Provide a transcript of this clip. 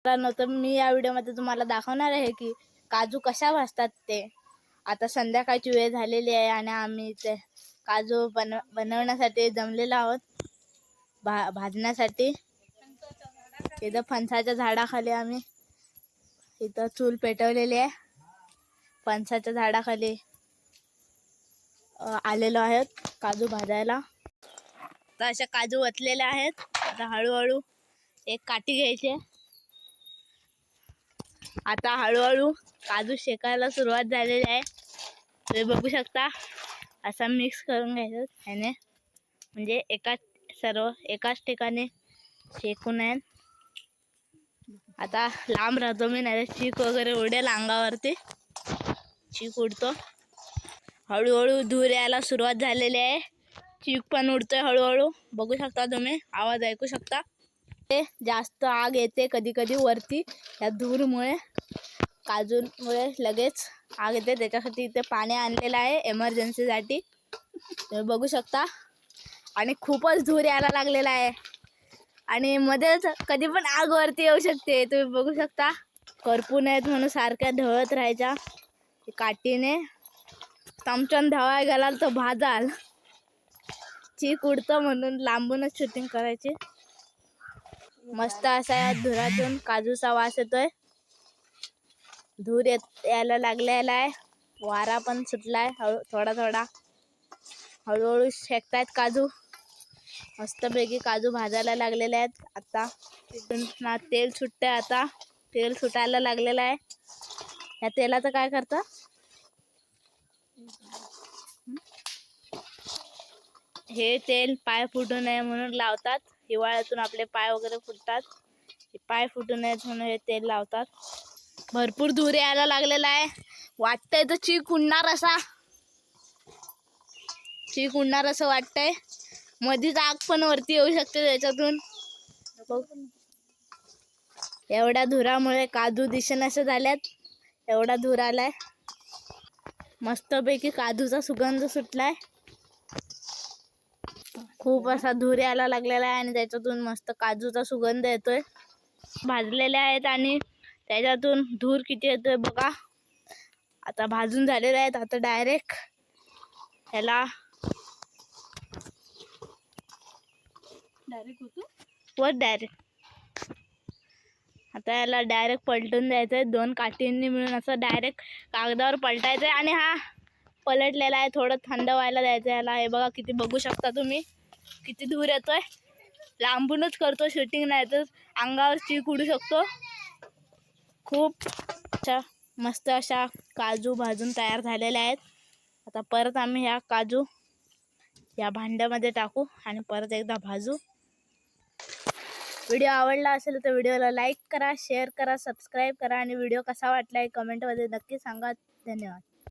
तर मी या व्हिडिओमध्ये तुम्हाला दाखवणार आहे की काजू कशा भाजतात ते. आता संध्याकाळची वेळ झालेली आहे आणि आम्ही ते काजू बनवण्यासाठी जमलेलो आहोत भाजण्यासाठी. इथं फणसाच्या झाडाखाली आम्ही इथं चूल पेटवलेली आहे. फणसाच्या झाडाखाली आलेलो आहेत काजू भाजायला. तर अशा काजू वतलेले आहेत. आता हळूहळू एक काठी घ्यायची. आता हळूहळू काजू शेकायला सुरुवात झालेली आहे. तुम्ही बघू शकता. असा मिक्स करून घ्यायचं ह्याने, म्हणजे एकाच ठिकाणी शेकू नये. आता लांब राहतो मी, नाही चीक वगैरे उडेल अंगावरती. चीक उडतो. हळूहळू धूर यायला सुरुवात झालेली आहे. चीक पण उडतोय हळूहळू. बघू शकता तुम्ही, आवाज ऐकू शकता. ते जास्त आग येते कधी कधी वरती या धूरमुळे, काजूमुळे लगेच आग येते. त्याच्यासाठी इथे पाणी आणलेलं आहे एमर्जन्सीसाठी, तुम्ही बघू शकता. आणि खूपच धूर यायला लागलेला आहे आणि मध्येच कधी पण आग वरती येऊ शकते. तुम्ही बघू शकता. करपू नयेत म्हणून सारख्या ढवळत राहायच्या काठीने. चमच्यान ढवळाय गेलाल तर भाजाल. चीक उडतं म्हणून लांबूनच शूटिंग करायची. मस्त असा या धुरातून काजूचा वास येतोय. धूर यायला लागलेला आहे. वारा पण सुटलाय थोडा थोडा. हळूहळू शेकतायत काजू. मस्तपैकी काजू भाजायला लागलेले आहेत. आता तिथून तेल सुटतंय. आता तेल सुटायला लागलेलं आहे. या तेलाचं काय करतं, हे तेल पाय फुटू नये म्हणून लावतात. हिवाळ्यातून आपले पाय वगैरे फुटतात. पाय फुटू नयेत म्हणून हे तेल लावतात. भरपूर धूर यायला लागलेला आहे. वाटतंय तर चीक उडणार असं वाटतंय. मधीच आग पण वरती येऊ शकते त्याच्यातून. एवढ्या धुरामुळे काजू दिसेनासे झाल्यात. एवढा धूर आलाय. मस्तपैकी काजूचा सुगंध सुटलाय. खूप असा धूर यायला लागलेला आहे आणि त्याच्यातून मस्त काजूचा सुगंध येतोय. भाजलेले आहेत आणि त्याच्यातून धूर किती येतोय बघा. आता भाजून झालेले आहेत. आता डायरेक्ट ह्याला आता याला डायरेक्ट पलटून द्यायचंय. 2 काठींनी मिळून असं डायरेक्ट कागदावर पलटायचंय आणि हा पलटलेला आहे. थोडं थंड व्हायला द्यायचं याला. हे बघा किती, बघू शकता तुम्ही किती धूर येतोय. लांबूनच करतो शूटिंग, नाही तर अंगावर चीक उडू शकतो. खूप मस्त अशा काजू भाजून तयार झालेल्या आहेत. आता परत आम्ही ह्या काजू या भांड्यामध्ये टाकू आणि परत एकदा भाजू. व्हिडिओ आवडला असेल तर व्हिडिओला लाईक करा, शेअर करा, सबस्क्राईब करा आणि व्हिडिओ कसा वाटला कमेंटमध्ये नक्की सांगा. धन्यवाद.